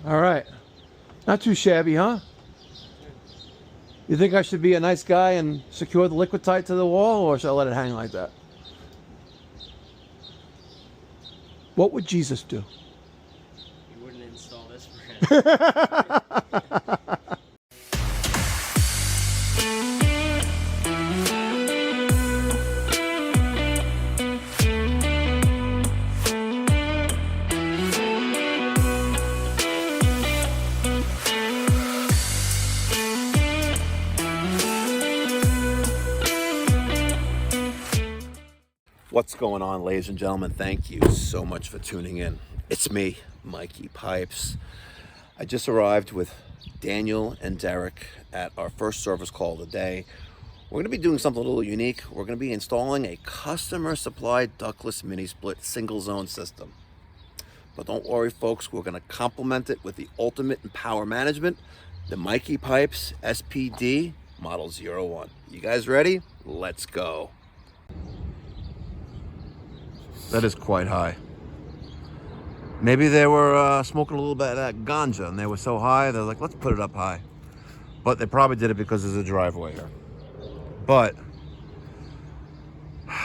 All right. Not too shabby, huh? You think I should be a nice guy and secure the liquid tight to the wall, or should I let it hang like that? What would Jesus do? You wouldn't install this for him. What's going on, ladies and gentlemen? Thank you so much for tuning in. It's me, Mikey Pipes. I just arrived with Daniel and Derek at our first service call of the day. We're going to be doing something a little unique. We're going to be installing a customer-supplied ductless mini-split single-zone system. But don't worry, folks. We're going to complement it with the ultimate in power management, the Mikey Pipes SPD Model 01. You guys ready? Let's go. That is quite high. Maybe they were smoking a little bit of that ganja and they were so high, they're like, let's put it up high. But they probably did it because there's a driveway here. But, I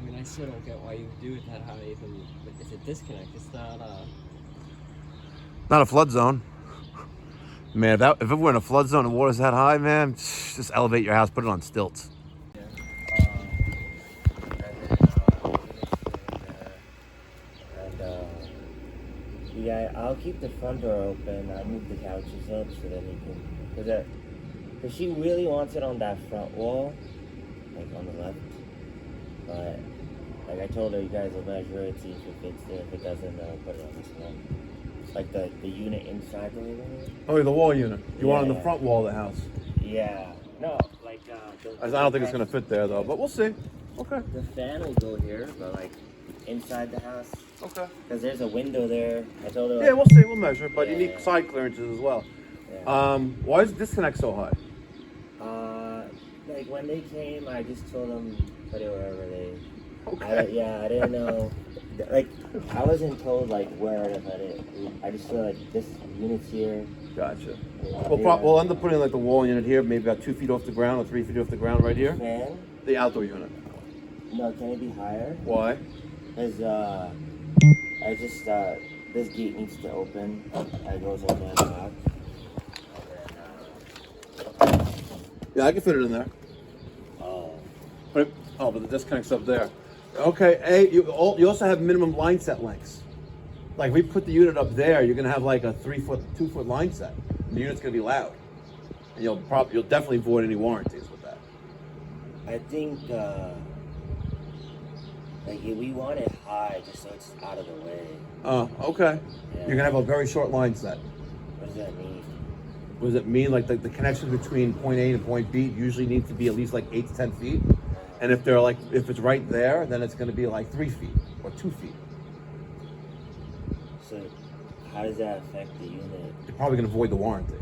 mean, I still don't get why you do it that high. Even it's a disconnect. It's not a flood zone. Man, if it were in a flood zone and water's that high, man, just elevate your house, put it on stilts. Yeah, I'll keep the front door open. I'll move the couches up so then you can, because she really wants it on that front wall, like on the left. But like I told her, you guys will measure it, see if it fits there. If it doesn't, put it on this one. Like the unit inside the living room. Oh, the wall unit. You want it on the front wall of the house. Yeah. No, like I don't think it's gonna fit there though, but we'll see. Okay. The fan will go here, but like inside the house. Okay. Because there's a window there. I told her. Yeah, we'll see. We'll measure. But you need side clearances as well. Yeah. Why is the disconnect so high? Like when they came, I just told them put it wherever they. Okay. I didn't know. Like I wasn't told like where to put it. I just feel like this unit's here. Gotcha. We'll end up putting like the wall unit here, maybe about 2 feet off the ground or 3 feet off the ground right here. Fan? The outdoor unit. No, can it be higher? Why? Because I just this gate needs to open. It goes all the way back. And then, Yeah, I can fit it in there. oh. But the disconnect's up there. Okay, you also have minimum line set lengths. Like we put the unit up there, you're gonna have like a 2 foot line set. The unit's gonna be loud, and you'll definitely void any warranties with that. I think like we want it high just so it's out of the way. Oh, okay. Yeah. You're gonna have a very short line set. What does that mean? What does it mean? Like the connection between point A and point B usually needs to be at least like 8 to 10 feet. And if it's right there, then it's going to be like 3 feet or 2 feet. So how does that affect the unit? You're probably going to void the warranty.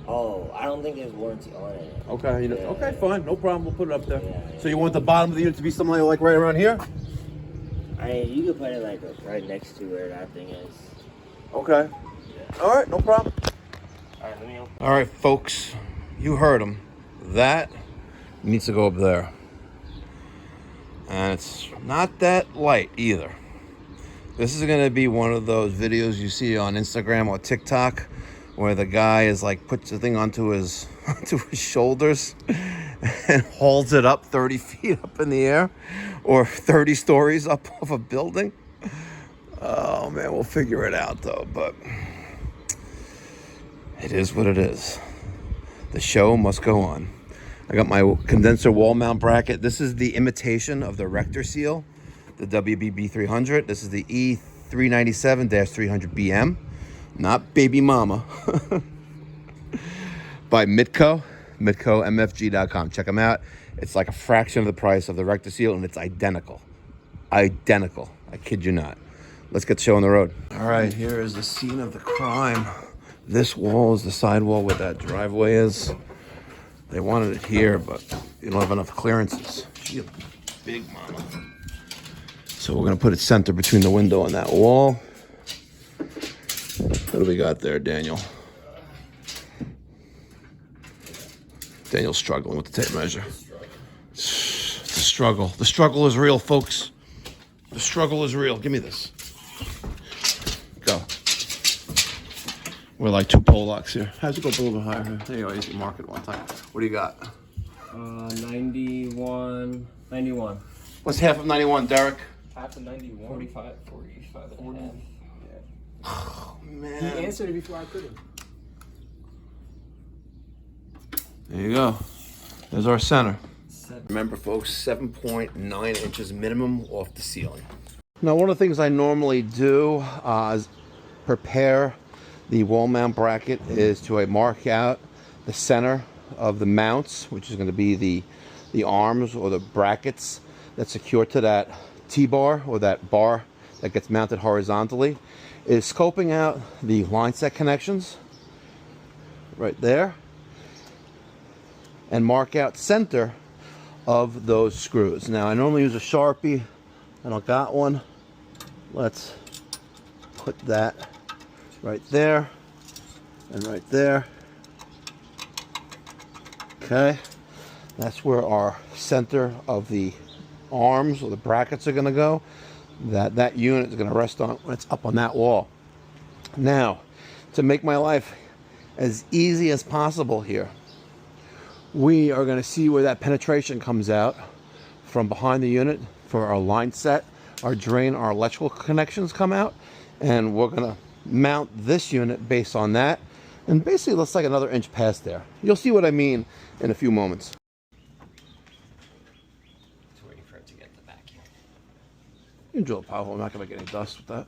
Oh, I don't think there's warranty on it. Okay, okay, fine, no problem. We'll put it up there. Yeah. So you want the bottom of the unit to be something like right around here? You could put it like right next to where that thing is. Okay. Yeah. All right, no problem. All right, let me open. All right, folks, you heard him. That needs to go up there. And it's not that light either. This is going to be one of those videos you see on Instagram or TikTok where the guy is like puts the thing onto his shoulders and holds it up 30 feet up in the air or 30 stories up of a building. Oh man, we'll figure it out though, but it is what it is. The show must go on. I got my condenser wall mount bracket. This is the imitation of the Rector seal, the WBB 300. This is the E397-300BM, not Baby Mama, by Mitco, MFG.com. Check them out. It's like a fraction of the price of the Rector seal, and it's identical. Identical. I kid you not. Let's get the show on the road. All right, here is the scene of the crime. This wall is the side wall where that driveway is. They wanted it here, but you don't have enough clearances. She a big mama. So we're gonna put it center between the window and that wall. What do we got there, Daniel? Daniel's struggling with the tape measure. It's a struggle. The struggle is real, folks. The struggle is real. Give me this. Go. We're like two Polacks here. How's it go a little bit higher? There you go. You can mark it one time. What do you got? 91. What's half of 91, Derek? Half of 91. 45 and a half. Yeah. Oh, man. He answered it before I could have. There you go. There's our center. Remember, folks, 7.9 inches minimum off the ceiling. Now, one of the things I normally do is prepare the wall mount bracket is to mark out the center of the mounts, which is going to be the arms or the brackets that secure to that T-bar or that bar that gets mounted horizontally. Is scoping out the line set connections right there and mark out center of those screws. Now, I normally use a Sharpie. I don't got one. Let's put that right there and right there. Okay, that's where our center of the arms or the brackets are going to go. That unit is going to rest on when it's up on that wall. Now, to make my life as easy as possible here, we are going to see where that penetration comes out from behind the unit for our line set. Our drain, our electrical connections come out, and we're going to mount this unit based on that. And basically it looks like another inch past there. You'll see what I mean in a few moments. Just waiting for it to get the vacuum. You can drill a power hole. I'm not going to get any dust with that.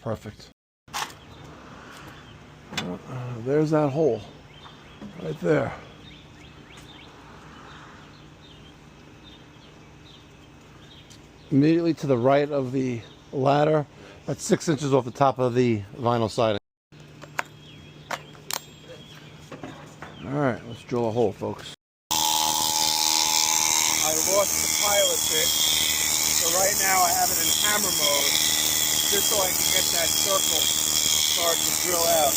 Perfect. There's that hole right there. Immediately to the right of the ladder, that's 6 inches off the top of the vinyl siding. All right, let's drill a hole, folks. I lost the pilot bit, so right now I have it in hammer mode, just so I can get that circle started to drill out.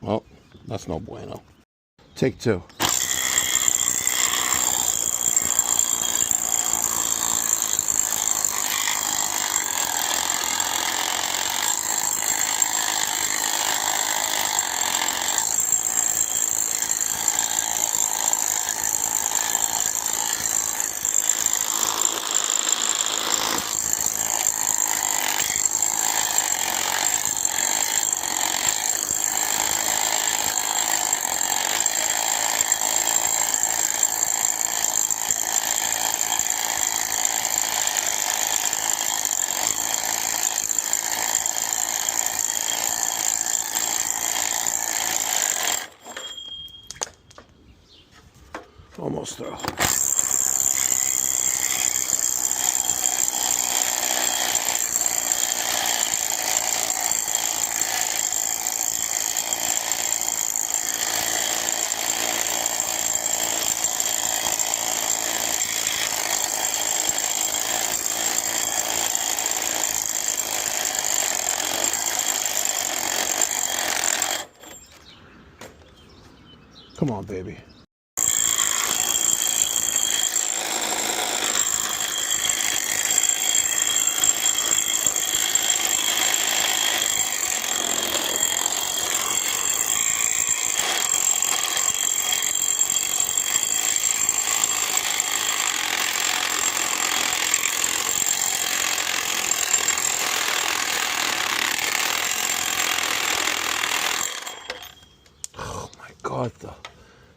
Well, that's no bueno. Take two. Almost through. Come on, baby. God,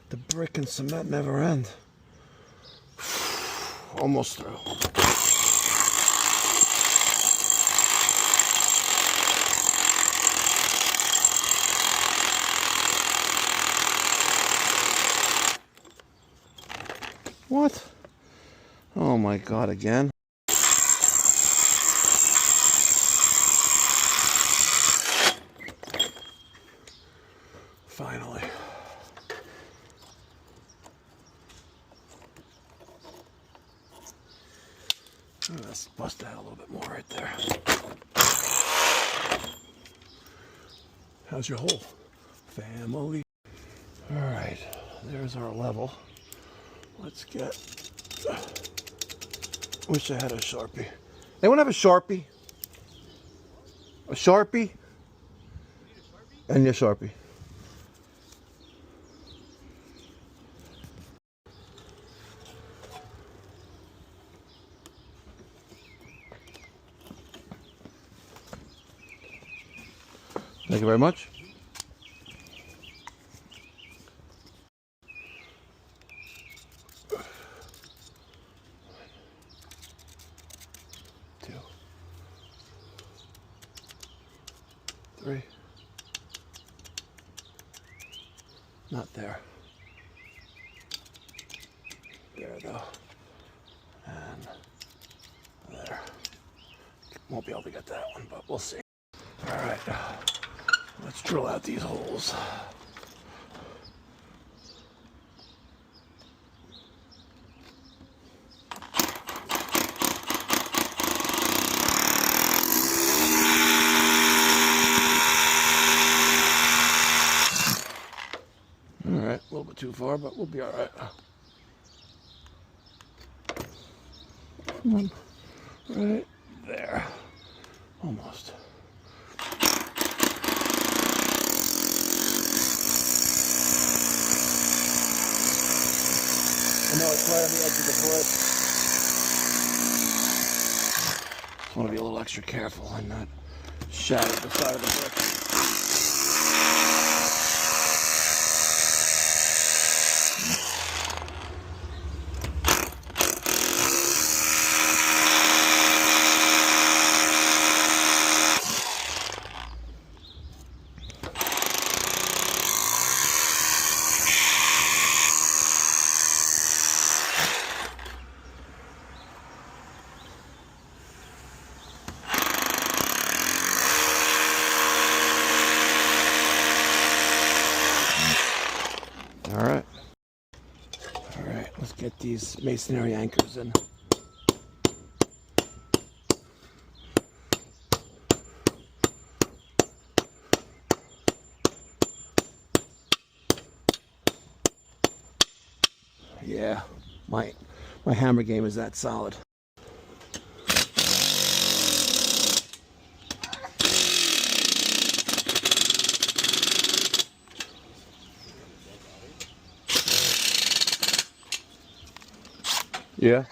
the brick and cement never end. Almost through. What? Oh my God, again? Finally. Oh, let's bust that a little bit more right there. How's your hole, family? All right, there's our level. Let's get, wish I had a Sharpie. Anyone have a Sharpie? A Sharpie? And your Sharpie. Thank you very much. Two. Three. Not there. There though. And there. Won't be able to get that one, but we'll see. All right. Let's drill out these holes. All right, a little bit too far, but we'll be all right. Come on, right there, almost. I know it's right on the edge of the foot. Just want to be a little extra careful and not shatter the side of the brick. All right, let's get these masonry anchors in. Yeah, my hammer game is that solid. Yeah.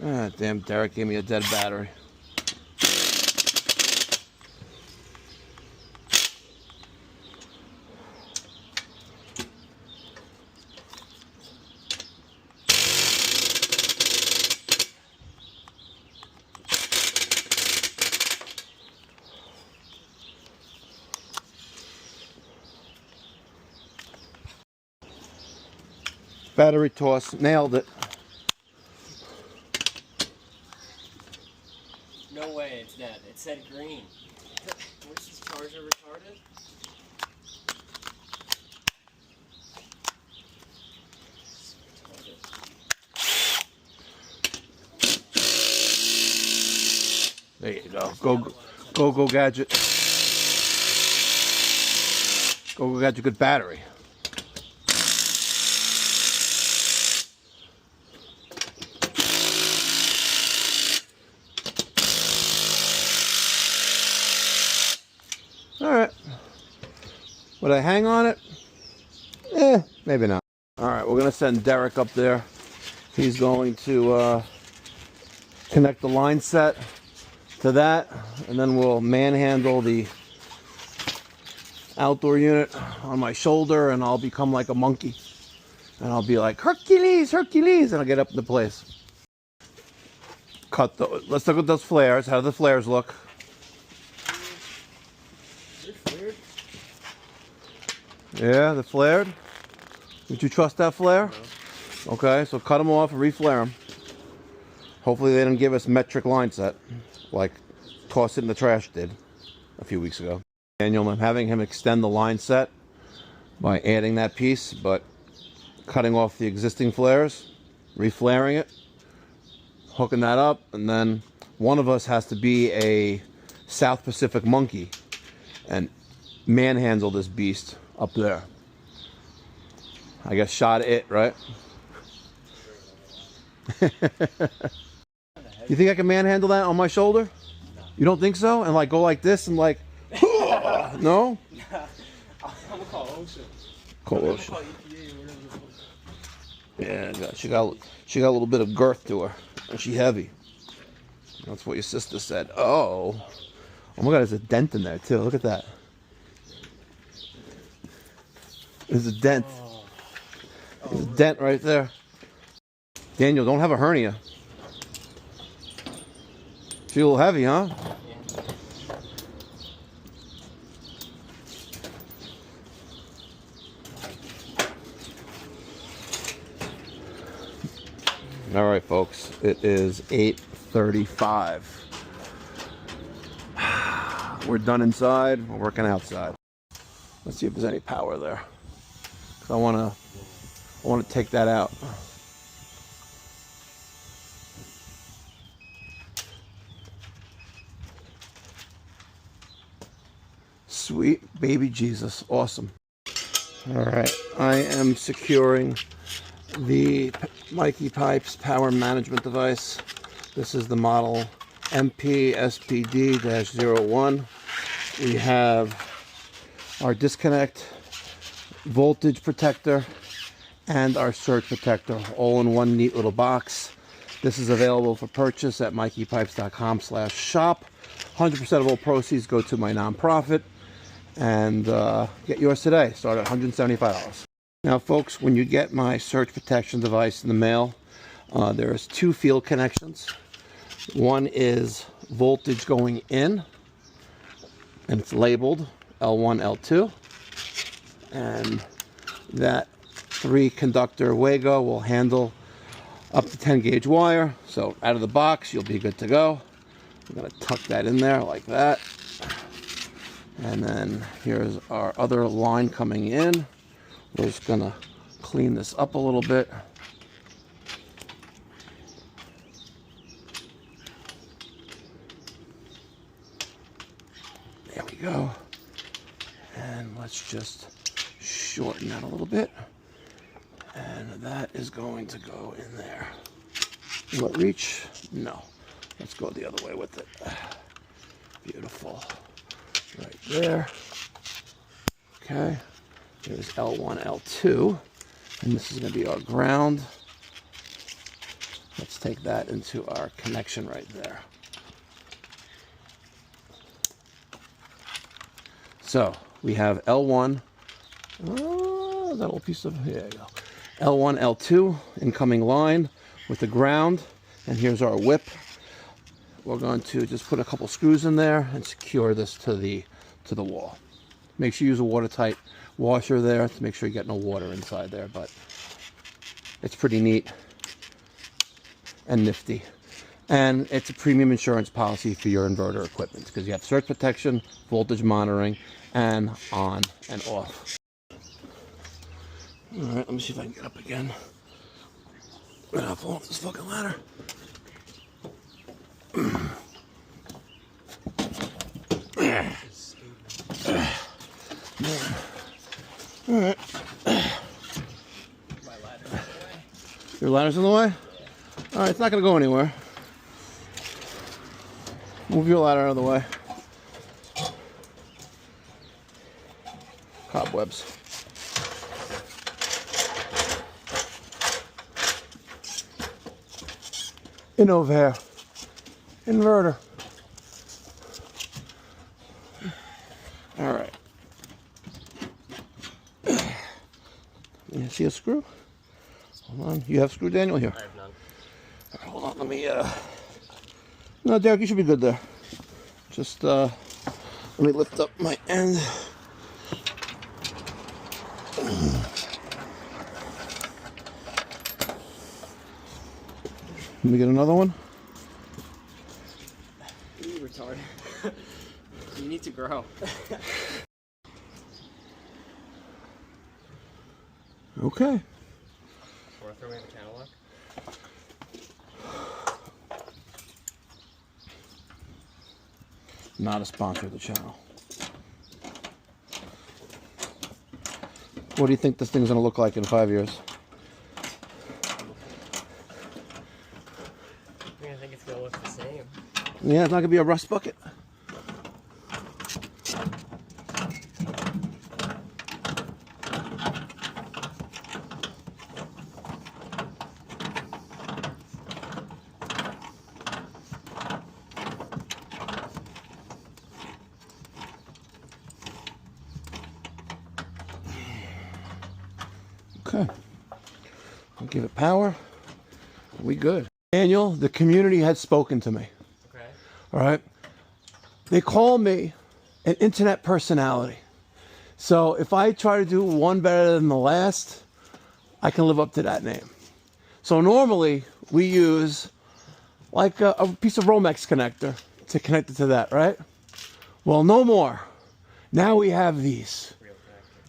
Ah, damn, Derek gave me a dead battery. Battery toss, nailed it. No way it's dead. It said green. Was this charger retarded? There you go. Go gadget. Go gadget, good battery. All right. Would I hang on it? Maybe not. All right, we're gonna send Derek up there He's going to connect the line set to that, and then we'll manhandle the outdoor unit on my shoulder, and I'll become like a monkey. And I'll be like, Hercules, Hercules, and I'll get up into place. Let's look at those flares. How do the flares look? They're flared. Yeah, they're flared. Would you trust that flare? No. Okay, so cut them off and reflare them. Hopefully they didn't give us metric line set, like Toss It in the Trash did a few weeks ago. Daniel, I'm having him extend the line set by adding that piece, but cutting off the existing flares, reflaring it, hooking that up, and then one of us has to be a South Pacific monkey and manhandle this beast up there. I guess shot it, right? You think I can manhandle that on my shoulder? No. You don't think so? And like go like this and like, no? I'm gonna call OSHA. Call OSHA. Call EPA or whatever. Yeah, she got a little bit of girth to her, and she heavy. That's what your sister said. Oh my God, there's a dent in there too. Look at that. There's a dent. There's a dent right there. Daniel, don't have a hernia. Feel a little heavy, huh? Yeah. All right, folks. It is 8:35. We're done inside. We're working outside. Let's see if there's any power there. 'Cause I want to take that out. Sweet baby Jesus. Awesome. All right. I am securing the Mikey Pipes power management device. This is the model MP-SPD-01. We have our disconnect, voltage protector, and our surge protector all in one neat little box. This is available for purchase at mikeypipes.com/shop. 100% of all proceeds go to my nonprofit. And get yours today. Start at $175. Now, folks, when you get my surge protection device in the mail, there's two field connections. One is voltage going in, and it's labeled L1, L2. And that 3-conductor Wago will handle up to 10 gauge wire. So out of the box, you'll be good to go. I'm going to tuck that in there like that. And then here's our other line coming in. We're just going to clean this up a little bit. There we go. And let's just shorten that a little bit. And that is going to go in there. Will it reach? No. Let's go the other way with it. Beautiful. Right there. Okay. There's L1, L2. And this is going to be our ground. Let's take that into our connection right there. So we have L1. Oh, that little piece of, here you go. L1, L2 incoming line with the ground. And here's our whip. We're going to just put a couple screws in there and secure this to the wall. Make sure you use a watertight washer there to make sure you get no water inside there, but it's pretty neat and nifty. And it's a premium insurance policy for your inverter equipment because you have surge protection, voltage monitoring, and on and off. All right, let me see if I can get up again. I'll fall off this fucking ladder. All right. Your ladder's in the way? All right, it's not going to go anywhere. Move your ladder out of the way. Cobwebs. Innovair. Inverter. All right. You see a screw? Hold on. You have screw, Daniel? Here. I have none. All right, hold on. Let me. No, Derek, you should be good there. Just let me lift up my end. Let me get another one. You retarded. You need to grow. Okay. Or throw away the catalog. Not a sponsor of the channel. What do you think this thing's gonna look like in 5 years? I think it's gonna look the same. Yeah, it's not gonna be a rust bucket. Okay. I'll give it power. We good. Daniel, the community has spoken to me. Okay. All right. They call me an internet personality. So if I try to do one better than the last, I can live up to that name. So normally we use like a piece of Romex connector to connect it to that, right? Well, no more. Now we have these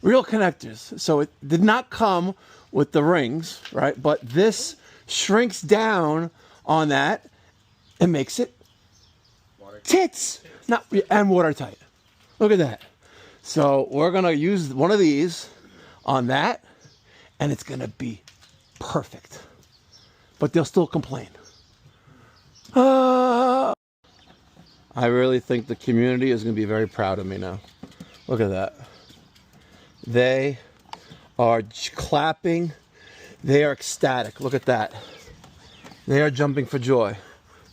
real connectors. So it did not come with the rings, right? But this shrinks down on that and makes it tits, not and watertight. Look at that. So we're gonna use one of these on that, and it's gonna be perfect. But they'll still complain. I really think the community is gonna be very proud of me now. Look at that. They are clapping. They are ecstatic. Look at that. They are jumping for joy.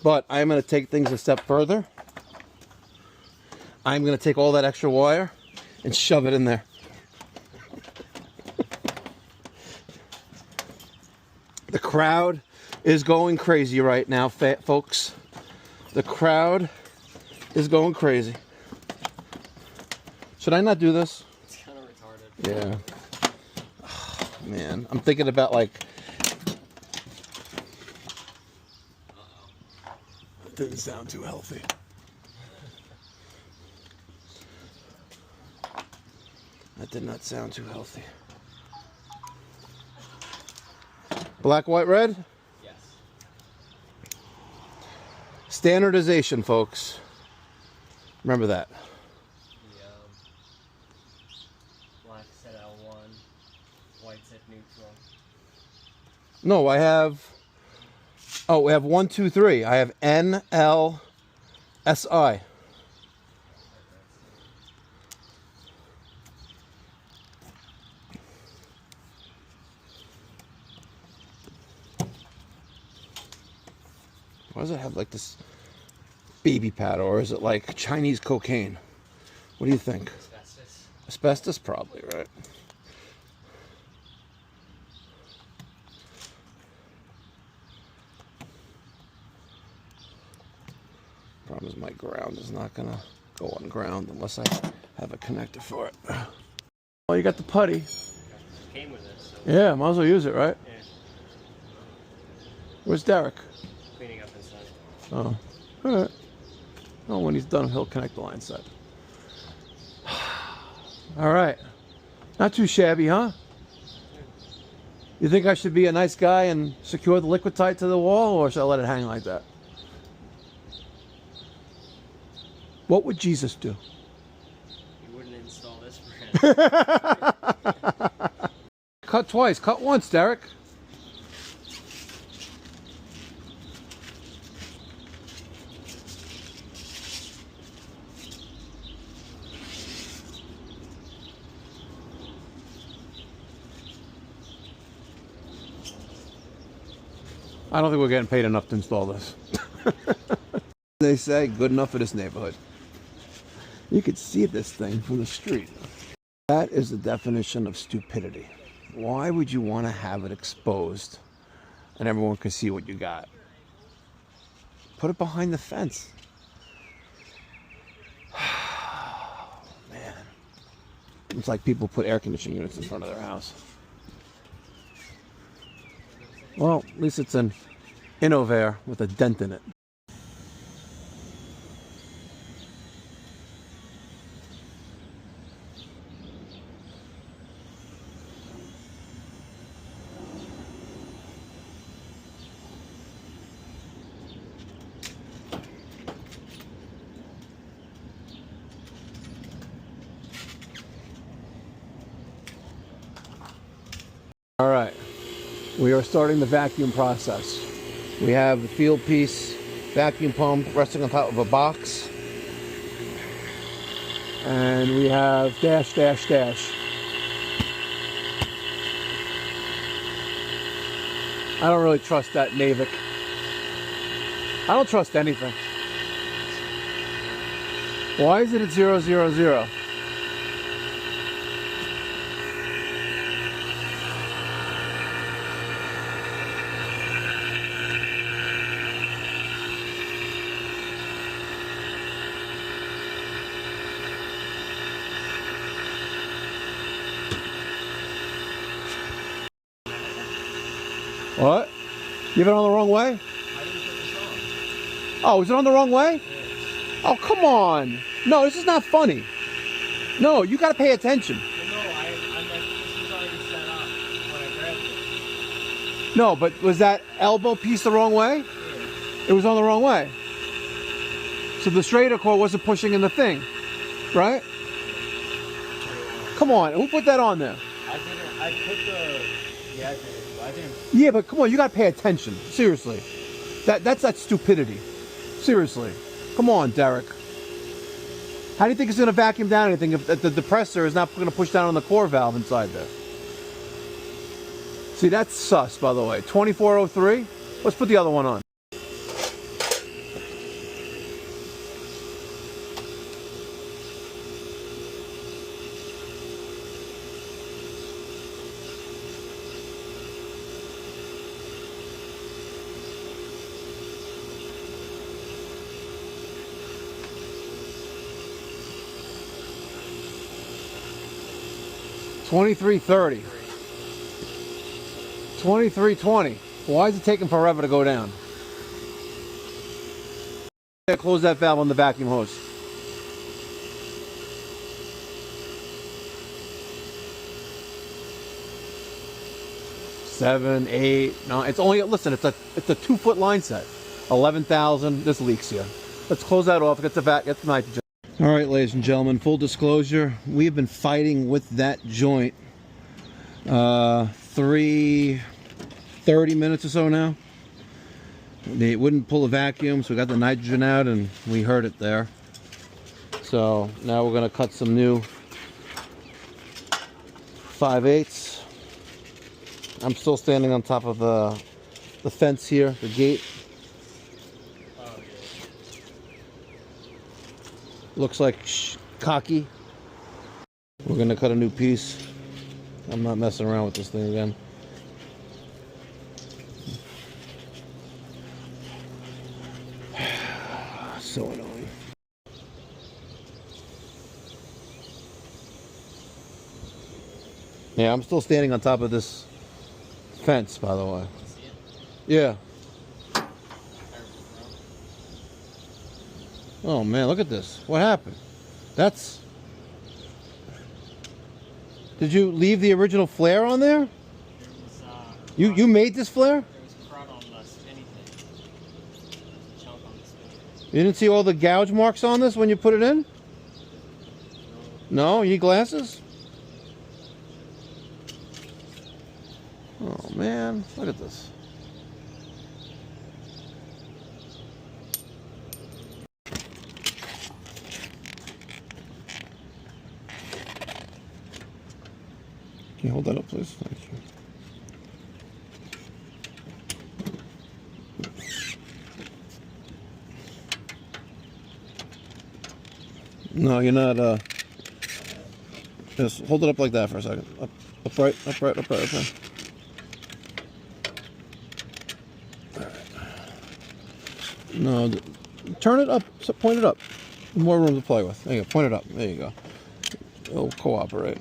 But I'm going to take things a step further. I'm going to take all that extra wire and shove it in there. The crowd is going crazy right now, folks. The crowd is going crazy. Should I not do this? It's kind of retarded. Yeah. Oh, man, I'm thinking about like. It didn't sound too healthy. That did not sound too healthy. Black, white, red? Yes. Standardization, folks. Remember that. The black set L1, white set neutral. No, I have. Oh, we have 1, 2, 3. I have N, L, S, I. Why does it have like this baby pad, or is it like Chinese cocaine? What do you think? Asbestos. Asbestos, probably, right? Problem is my ground is not gonna go on ground unless I have a connector for it. Well, you got the putty. Came with it, so Yeah, might as well use it, right? yeah. Where's Derek? Cleaning up inside. Oh, all right. Oh, when he's done, he'll connect the line set. All right. Not too shabby, huh? You think I should be a nice guy and secure the liquid tight to the wall, or should I let it hang like that? What would Jesus do? You wouldn't install this brand. Cut twice. Cut once, Derek. I don't think we're getting paid enough to install this. They say good enough for this neighborhood. You could see this thing from the street. That is the definition of stupidity. Why would you want to have it exposed and everyone can see what you got? Put it behind the fence. Man. It's like people put air conditioning units in front of their house. Well, at least it's an Innovair with a dent in it. All right, we are starting the vacuum process. We have the field piece vacuum pump resting on top of a box. And we have dash, dash, dash. I don't really trust that Mavic. I don't trust anything. Why is it at 000? What? You have it on the wrong way? I didn't put this on. Oh, is it on the wrong way? Oh, come on. No, this is not funny. No, you gotta pay attention. Well, no, I'm like, this was already set up when I grabbed it. No, but was that elbow piece the wrong way? Yeah. It was on the wrong way. So the straighter core wasn't pushing in the thing, right? Come on, who put that on there? I didn't, I put the, yeah, I didn't. Yeah, but come on, you gotta pay attention. Seriously. That's that stupidity. Seriously. Come on, Derek. How do you think it's gonna vacuum down anything if the depressor is not gonna push down on the core valve inside there? See, that's sus, by the way. 2403. Let's put the other one on. $23.30. $23.20. Why is it taking forever to go down? Close that valve on the vacuum hose. $7, $8, $9. It's only, listen, it's a 2-foot line set. 11,000. This leaks here. Let's close that off. Get the nitrogen. All right, ladies and gentlemen, full disclosure, we've been fighting with that joint 30 minutes or so now. It wouldn't pull a vacuum, so we got the nitrogen out and we heard it there. So now we're gonna cut some new 5/8. I'm still standing on top of the fence here, the gate. Looks like cocky. We're gonna cut a new piece. I'm not messing around with this thing again. So annoying. Yeah, I'm still standing on top of this fence, by the way. Yeah. Oh man, look at this. What happened? That's... Did you leave the original flare on there? You made this flare? There was crud on the spinny thing. Chunk on the spinny. You didn't see all the gouge marks on this when you put it in? No? You need glasses? Oh man, look at this. Can you hold that up, please? Thank you. No, you're not. Just hold it up like that for a second. Upright. Okay. No, turn it up. Point it up. More room to play with. There you go. Point it up. There you go. It'll cooperate.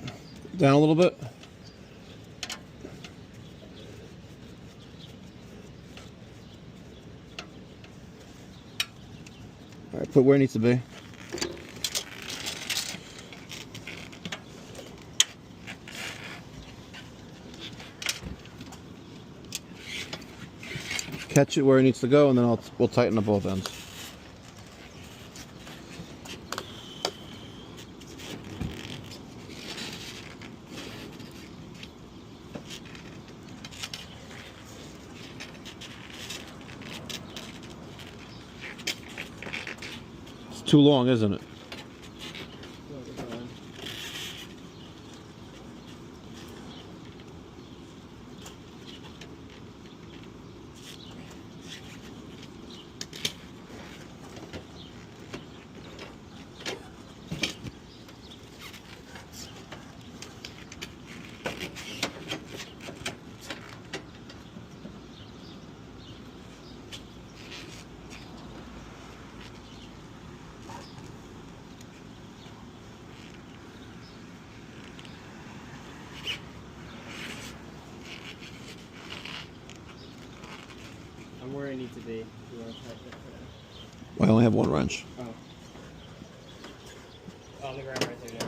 Down a little bit. All right, put where it needs to be. Catch it where it needs to go, and then we'll tighten up both ends. It's too long, isn't it? I'm where I need to be. You want to type that for now? Well, I only have one wrench. Oh. On the ground right there now.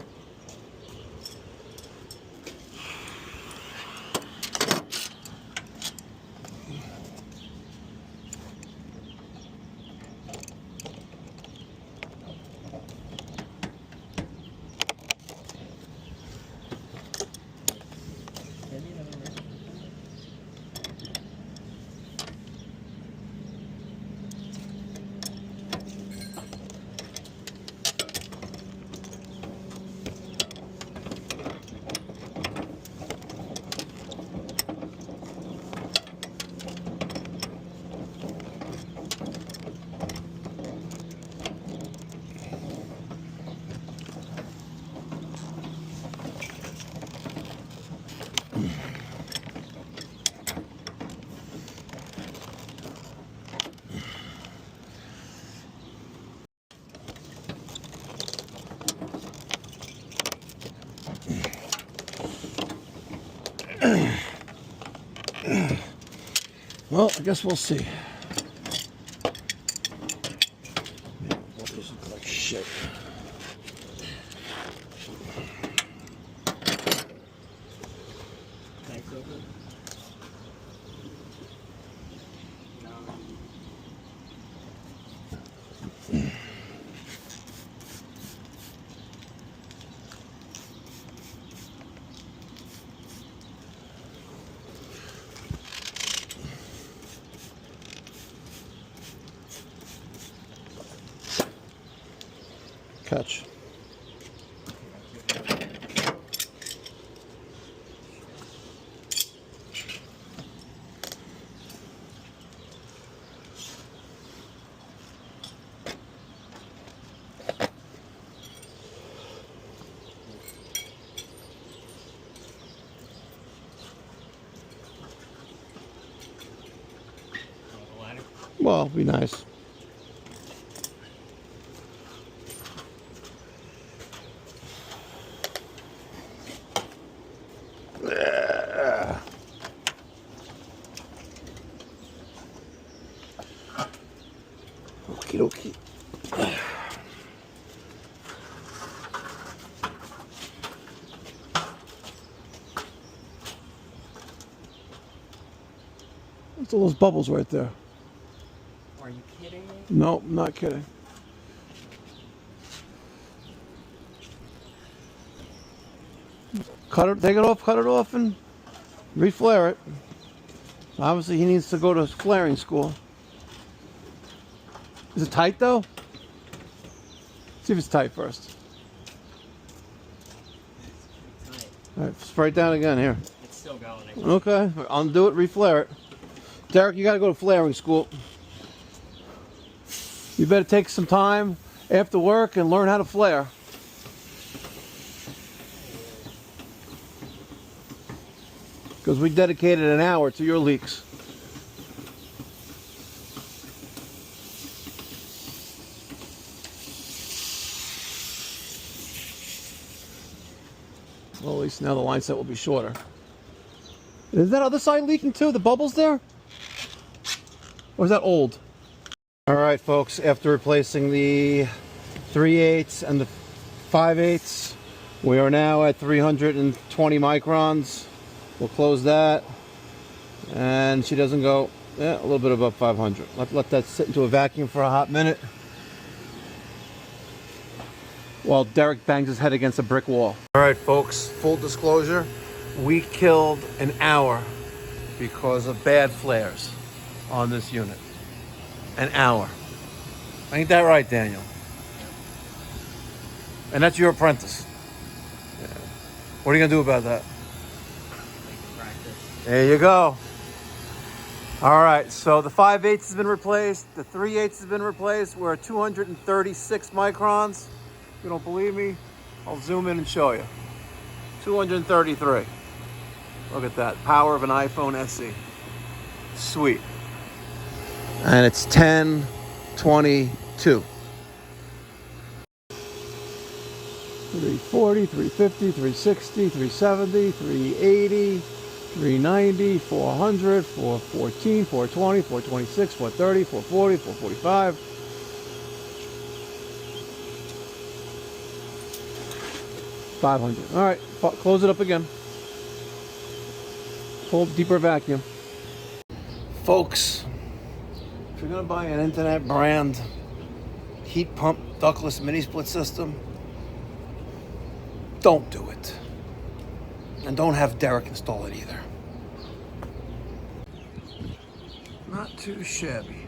Well, I guess we'll see. What does it look like shit? Thanks, over. Catch. Well, be nice. Okie dokie. What's all those bubbles right there? Are you kidding me? No, I'm not kidding. Take it off, cut it off, and reflare it. Obviously, he needs to go to flaring school. Is it tight though? See if it's tight first. It's pretty tight. All right, spray it down again here. It's still going. Okay, undo it, reflare it. Derek, you got to go to flaring school. You better take some time after work and learn how to flare. Because we dedicated an hour to your leaks. Well, at least now the line set will be shorter. Is that other side leaking too? The bubbles there? Or is that old? All right, folks, after replacing the 3/8 and the 5/8, we are now at 320 microns. We'll close that. And she doesn't go, a little bit above 500. Let that sit into a vacuum for a hot minute while Derek bangs his head against a brick wall. All right, folks, full disclosure, we killed an hour because of bad flares on this unit. An hour. Ain't that right, Daniel? And that's your apprentice. Yeah. What are you gonna do about that? Practice. There you go. All right, so the 5/8 has been replaced. The 3/8 has been replaced. We're at 236 microns. If you don't believe me, I'll zoom in and show you. 233. Look at that. Power of an iPhone SE. Sweet. And it's 10:22. 340, 350, 360, 370, 380, 390, 400, 414, 420, 426, 430, 440, 445. 500. All right, close it up again. Pull deeper vacuum. Folks, if you're gonna buy an internet brand heat pump ductless mini split system, don't do it. And don't have Derek install it either. Not too shabby.